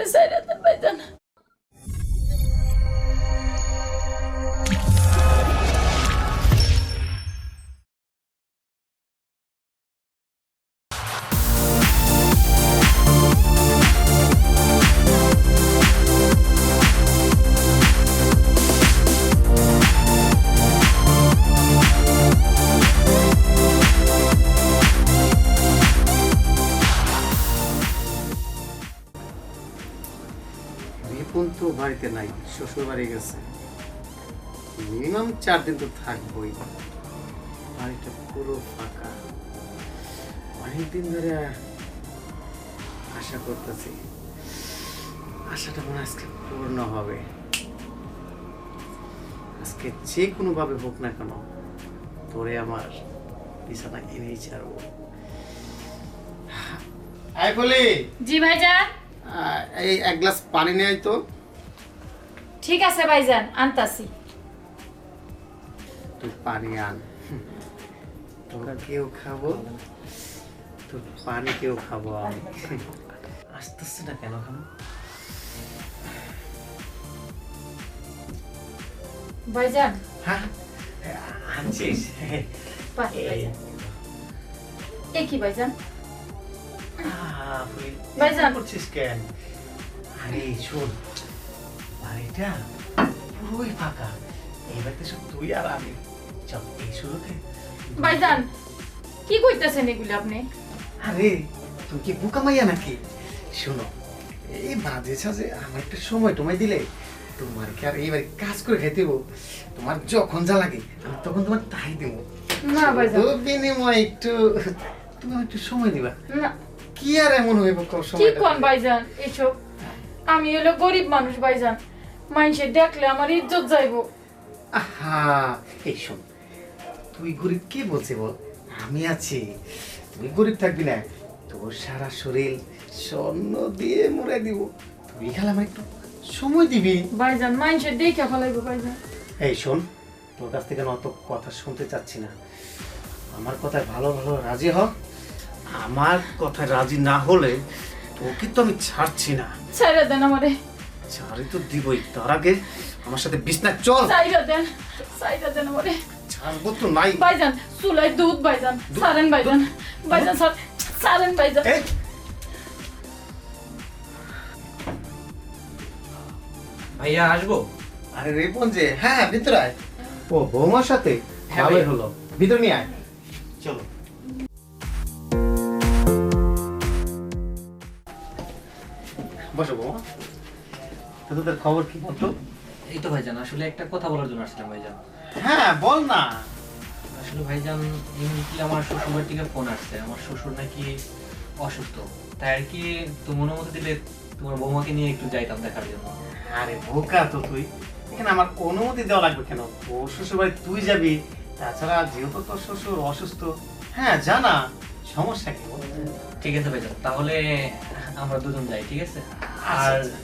আমারে ছাইরা দেন ভাইজান। রিপন তো বাড়িতে নাই, শ্বশুর বাড়ি গেছে। মিনিমাম 4 দিন তো থাকবোই। বাড়িটা পুরো ফাঁকা। অনেকদিন ধরে আশা করতেছি, আশাটা মনে হয় আজকে পূর্ণ হবে। আজকে যে কোনো ভাবে হোক না কেন, তোরে আমার বিছানা এনেই ছাড়বো। আই বলি, জি ভাইজান। এই 1 গ্লাস পানি নিয়ে আয় তো। ঠিক আছে ভাইজান, আনতাছি। তুই পানি আন, তোরা কেউ খাবো, তোর পানি কেউ খাবো আমি। আসতেছে না কেন খাবো? ভাইজান হ্যাঁ আনছিস? পানি ভাইজান। এ কি ভাইজান? ভাইজান করছিস কেন? আরে শোন, বাড়িটা পুরোই ফাঁকা। এবার তো শুধু তুই আর আমি। চল এই শুরুতে। ভাইজান কি কইতাছেন এগুলো আপনি? আরে তুই কি বোকা মাইয়া নাকি? শোনো, এই বাজে সাজে আমার একটা সময় তোমায় দিলে তোমার কি আর এইবারে কাজ করে খাইতে দেবো? তোমার যখন যা লাগে আমি তখন তোমার তাই দেবো। না ভাইজান, তো বিনিময় একটু তুমি আমার একটু সময় দিবা। না। কি আর এমন হইব কি সময়? কোন ভাইজান এসব? আমি হলো গরিব মানুষ ভাইজান, মানুষে দেখলে আমার ইজ্জত যাইবো। আহা, এই শোন, তুই গরিব কে বলছে বল? আমি আছি। তুই গরিব থাকবি না? তোর সারা শরীর স্বর্ণ দিয়ে মুড়ে দিব। তুই খালি আমার একটু সময় দিবি। ভাইজান মানুষে দেখে ফেলাইবো ভাইজান। এই শোন, তোর কাছ থেকে অত কথা শুনতে চাচ্ছি না। আমার কথায় ভালো ভালো রাজি হ। আমার কথায় রাজি না হলে তোকে তো আমি ছাড়ছি না। ছাইরা দেন আমারে। ছাড়ি তো দিবই, তার আগে আমার সাথে বিছনা চল। ছাইরা দেন, ছাইরা দেন আমারে। ছাড়বো তো নাই। ভাইজান চুলাই দুধ ভাইজান, সারেন ভাইজান। ভাইজান সারেন ভাইজান। এই, ভাইয়া আসবো? আরে রিপন যে, হ্যাঁ ভিতরে আয়। ও বৌমার সাথে? হ্যাঁ ভালোই ভাই। হলো, ভিতর নিয়ে আয়। চলো। বসো বৌমা। তো তোদের খবর কি বলতো? এই তো ভাইজান, আসলে একটা কথা বলার জন্য আসছিলাম ভাইজান। হ্যাঁ বল না। আসলে ভাইজান ইমিডিয়েটলি আমার শ্বশুরবাড়ি থেকে ফোন আসছে, আমার শ্বশুর নাকি অসুস্থ। তাই আর কি তোমার অনুমতি দিলে তোমার বৌমাকে নিয়ে একটু যাইতাম দেখার জন্য। আরে বোকা তো তুই, এখানে আমার অনুমতি দেওয়া লাগবে কেন? তোর শ্বশুর বাড়ি তুই যাবি, তাছাড়া যেহেতু তোর শ্বশুর অসুস্থ, হ্যাঁ জানা, সমস্যা কি বল? ঠিক আছে ভাইজান, তাহলে আমরা দুজন যাই, ঠিক আছে? আচ্ছা, আর আচ্ছা।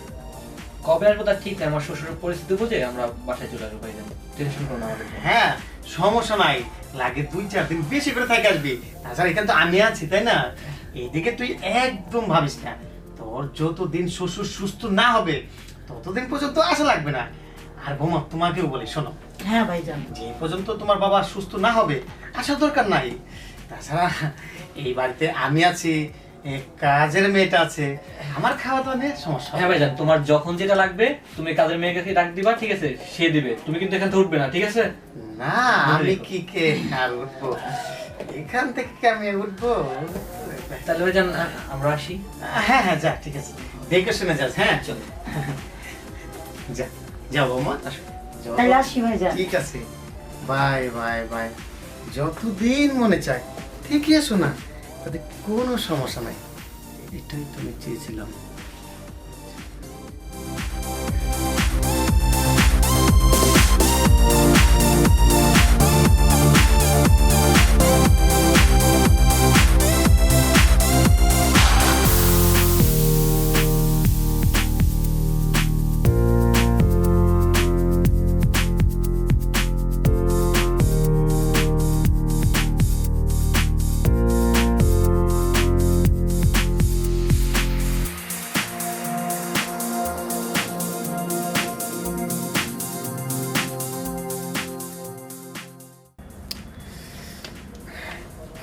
কবে আসবো তার ঠিক নেই, আমার শ্বশুরের পরিস্থিতি বুঝে আমরা বাসায় চলে আসবো ভাইজান, টেনশন করো না আমাদের জন্য। হ্যাঁ সমস্যা নাই, লাগে 2-4 দিন বেশি করে থেকে আসবি। তাছাড়া এখানে তো আমি আছি, তাই না? এইদিকে তুই একদম ভাবিস না। তোর যতদিন শ্বশুর সুস্থ না হবে ততদিন পর্যন্ত আসা লাগবে না। আর বোমা তোমাকেও বলি, শোনো, হ্যাঁ ভাইজান। যে পর্যন্ত তোমার বাবা সুস্থ না হবে আসার দরকার নাই। তাছাড়া এই বাড়িতে আমি আছি, কাজের মেয়েটা আছে, আমার খাওয়া দাওয়া নিয়ে সমস্যা হবে হ্যাঁ না। ভাইজান, তোমার যখন যেটা লাগবে তুমি কাজের মেয়েকে ডাক দিবা, ঠিক আছে? সে দিবে, তুমি কিন্তু এখান থেকে উঠবে না, ঠিক আছে? না আমি কি কে আর উঠবো এখান থেকে? কি আমি উঠবো? তাহলে ভাইজান আমরা আসি। হ্যাঁ হ্যাঁ যা, ঠিক আছে, দেখে শুনে যাস। হ্যাঁ চলো। যা, যাও বৌমা, আসো। যাও। তাহলে আসি ভাইজান। ঠিক আছে, বাই বাই বাই। যতদিন মনে চায় ঠিকই এসো না, তাতে কোনো সমস্যা নাই। এটাই তুমি চেয়েছিলাম।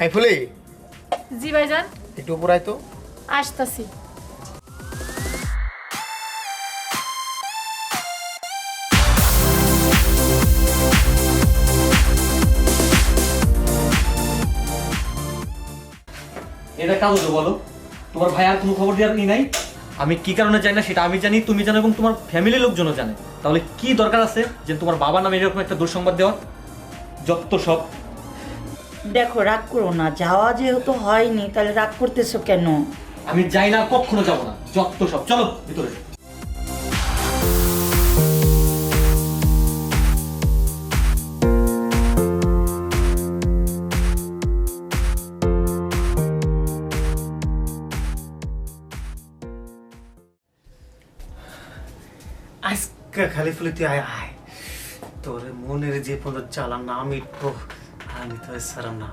এই ফুলি জি ভাইজান, একটু উপর আয় তো। আসতাছি। এটা কাজ বলো, তোমার ভাই আর কোনো খবর দেওয়ার নাই? আমি কি কারণে জানি না সেটা আমি জানি, তুমি জানো এবং তোমার ফ্যামিলির লোকজনও জানে। তাহলে কি দরকার আছে যে তোমার বাবার নামে এরকম একটা দুঃসংবাদ দেওয়া? যত সব। দেখো রাগ করো না, যাওয়া যেহেতু হয়নি তাহলে রাগ করতেছো কেন? আমি যাই না, কখনো যাবো না, যত সব। চলো ভিতরে। আজকে খালি ফুলি তুই আয় আয়, তোর মনের যে পর্যন্ত চালাম না আমি তো আমি তো সারাম না,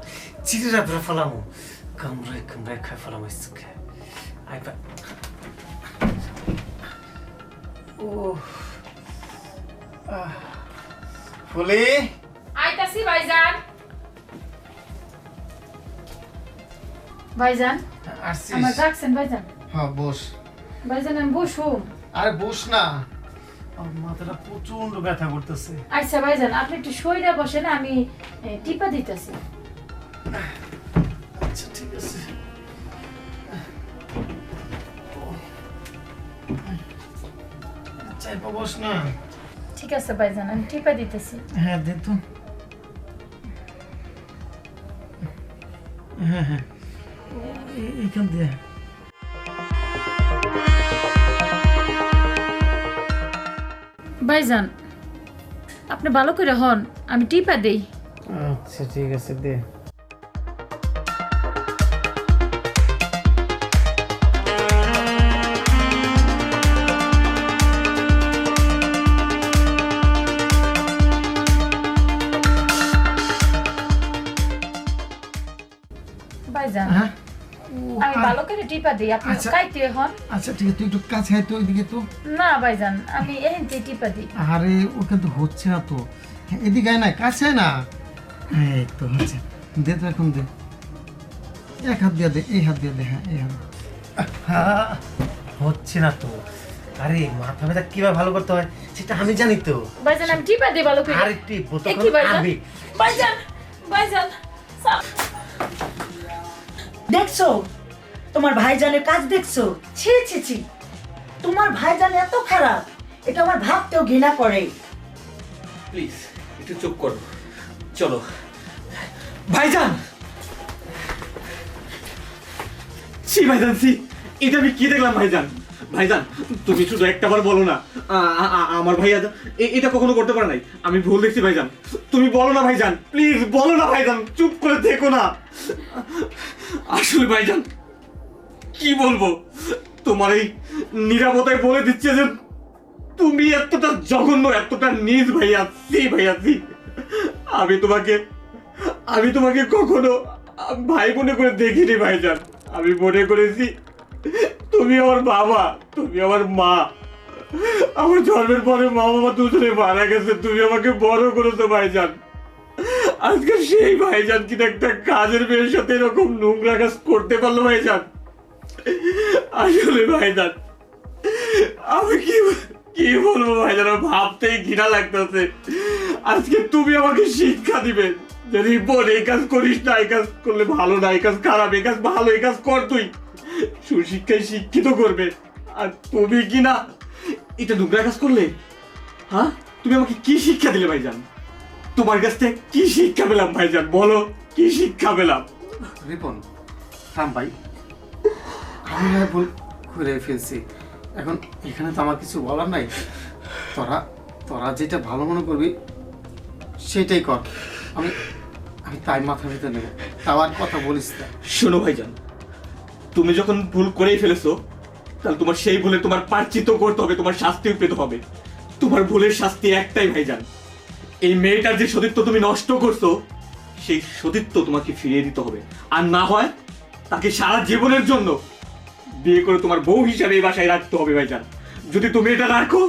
চিড়িরা ভরে ফেলামো, কামড়ায় কামড়ায় খাই ফেলাম আজকে। আয় বা ও ফুলি আইতাছি ভাইজান। ভাইজান আসছিস? আমার ডাকছেন ভাইজান? হ্যাঁ বস। ভাইজান আমি বসুম। আরে বস না, আমার মাথাটা প্রচন্ড ব্যথা করতেছে। আচ্ছা ভাইজান, আপনি একটু সইরা বসেন, আমি টিপা দিতেছি। আচ্ছা ঠিক আছে। চাইপা বস না। ঠিক আছে ভাইজান, আমি টিপা দিতেছি। হ্যাঁ দে তো। হ্যাঁ হ্যাঁ এইখান দিয়ে। ভাইজান আপনি ভালো করে হন, আমি টিপা দেই। আচ্ছা ঠিক আছে দে। ভাইজান হ্যাঁ আমি ভালো করে টিপা দিই, আপনি আচ্ছা। কাইতে হন। আচ্ছা ঠিক আছে, তুই একটু কাছে আয় তো, ওইদিকে তো। না ভাইজান, আমি এহেনতে টিপা দিই। আরে ওখানে তো হচ্ছে না তো, হ্যাঁ, এদিকে আয় না, কাছে আয় না। এই তো হচ্ছে, দে তো এখন দে। এক হাত দিয়ে দে, এই হাত দিয়ে দে। হ্যাঁ এই হাত। হ্যাঁ হচ্ছে না তো। আরে মাথা ব্যথা কিভাবে ভালো করতে হয় সেটা আমি জানি তো। ভাইজান আমি টিপা দিই ভালো করে। আরে টিপো তো, এ কি ভাইজান? আবে। ভাইজান ভাইজান দেখছো তোমার ভাইজানের কাজ দেখছো? ছি ছি ছি, তোমার ভাইজান এত খারাপ, এটা আমার ভাবতেও ঘৃণা করে। প্লিজ একটু চুপ করো। চলো ভাইজান। সি ভাইজান সি, এটা আমি কি দেখলাম ভাইজান? ভাইজান তুমি শুধু একটাবার বলো না আমার ভাইয়া এটা কখনো করতে পারে নাই, আমি ভুল দেখছি ভাইজান। তুমি বলো না ভাইজান, প্লিজ বলো না ভাইজান, চুপ করে থেকো না। আসলে ভাইজান কি বলবো, তোমার এই নিরাপত্তায় বলে দিচ্ছে যে তুমি এতটা জঘন্য, এতটা নিজ ভাইয়া সি ভাইয়া সি। আমি তোমাকে কখনো ভাই মনে করে দেখিনি ভাইজান। আমি মনে করেছি তুমি আমার বাবা, তুমি আমার মা। আমার জন্মের পরে মা বাবা দুজনে মারা গেছে, তুমি আমাকে বড় করেছো ভাইজান। আজকে সেই ভাইজান কিনা একটা কাজের মেয়ের সাথে এরকম নোংরা কাজ করতে পারলো ভাইজান। আসলে ভাইজান আমি কি বলবো ভাইজান, আমার ভাবতেই ঘৃণা লাগতেছে। আজকে তুমি আমাকে শিক্ষা দিবে যদি বোন এই কাজ করিস না, এই কাজ করলে ভালো না, এই কাজ খারাপ, এই কাজ ভালো, এই কাজ কর, তুই সুশিক্ষায় শিক্ষিত করবে। আর তুমি কি না এটা নোংরা কাজ করলে? হ্যাঁ তুমি আমাকে কি শিক্ষা দিলে ভাইজান? তোমার কাছ থেকে কি শিক্ষা পেলাম ভাইজান, বলো কি শিক্ষা পেলাম? রিপন থাম ভাই, আমি না ভুল করে ফেলছি, এখন এখানে তো আমার কিছু বলার নাই। তোরা তোরা যেটা ভালো মনে করবি সেটাই কর, আমি আমি তাই মাথা ভিতরে নেব, তাও আর কথা বলিস না। শোনো ভাইজান, তুমি যখন ভুল করেই ফেলেছো তাহলে তোমার সেই ভুলে তোমার প্রায়শ্চিত্ত করতে হবে, তোমার শাস্তিও পেতে হবে। তোমার ভুলের শাস্তি একটাই ভাইজান, এই মেয়েটার যে সতীত্ব তুমি নষ্ট করছো সেই সতীত্ব তোমাকে ফিরিয়ে দিতে হবে। আর না হয় তাকে সারা জীবনের জন্য বিয়ে করে তোমার বউ হিসাবে এই বাসায় রাখতে হবে ভাইজান। যদি তুমি এটা রাখো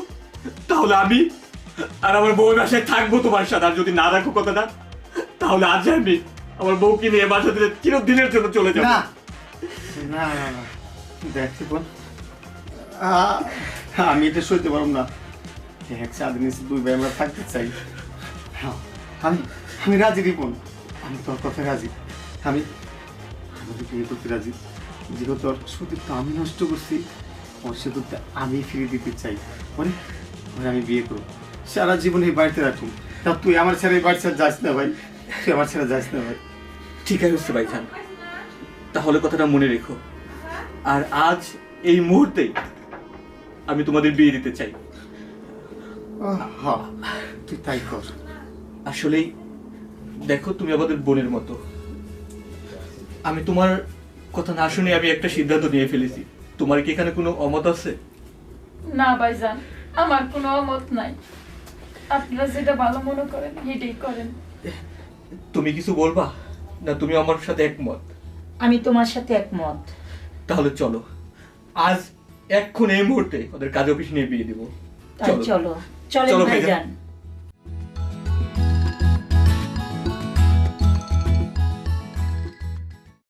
তাহলে আমি আর আমার বউ বাসায় থাকবো তোমার সাথে, আর যদি না রাখো কথাটা তাহলে আজ আমি আমার বউকে নিয়ে বাসা থেকে চিরদিনের জন্য চলে যাবো। না না না না দেখ বোন, আমি এটা সইতে পারব না। এক স্বাধীন দুই ভাই আমরা থাকতে চাই। হ্যাঁ, আমি আমি রাজি রিপন, আমি তোর কথা রাজি। আমি আমাদের বিয়ে করতে রাজি। যেহেতু তোর সুদীপ তো আমি নষ্ট করছি, ওর সুদীপটা আমি ফিরিয়ে দিতে চাই। ওরে ওরে আমি বিয়ে করব, সারা জীবন এই বাড়িতে রাখুন। তা তুই আমার ছেড়ে এই বাড়ি ছেড়ে যাস না ভাই, তুই আমার ছেড়ে যাস না ভাই। ঠিক আছে ভাইজান, তাহলে কথাটা মনে রেখো। আর আজ এই মুহূর্তেই আমি তোমাদের বিয়ে দিতে চাই। হ্যাঁ তুই তাই কর। আসলেই দেখো, তুমি আমাদের বোনের মতো। আমি তোমার কথা না শুনে আমি একটা সিদ্ধান্ত নিয়ে ফেলেছি। তোমার কি এখানে কোনো অমত আছে? না ভাইজান, আমার কোনো অমত নাই। আপনারা যেটা ভালো মনে করেন সেটাই করেন। তুমি কিছু বলবা না? তুমি আমার সাথে একমত? আমি তোমার সাথে একমত। তাহলে চলো আজ এক্ষুনি এই মুহূর্তে ওদের কাজ অফিস নিয়ে বিয়ে দিব। তাই চলো, চলেন চলো ভাইজান। ভাইজান।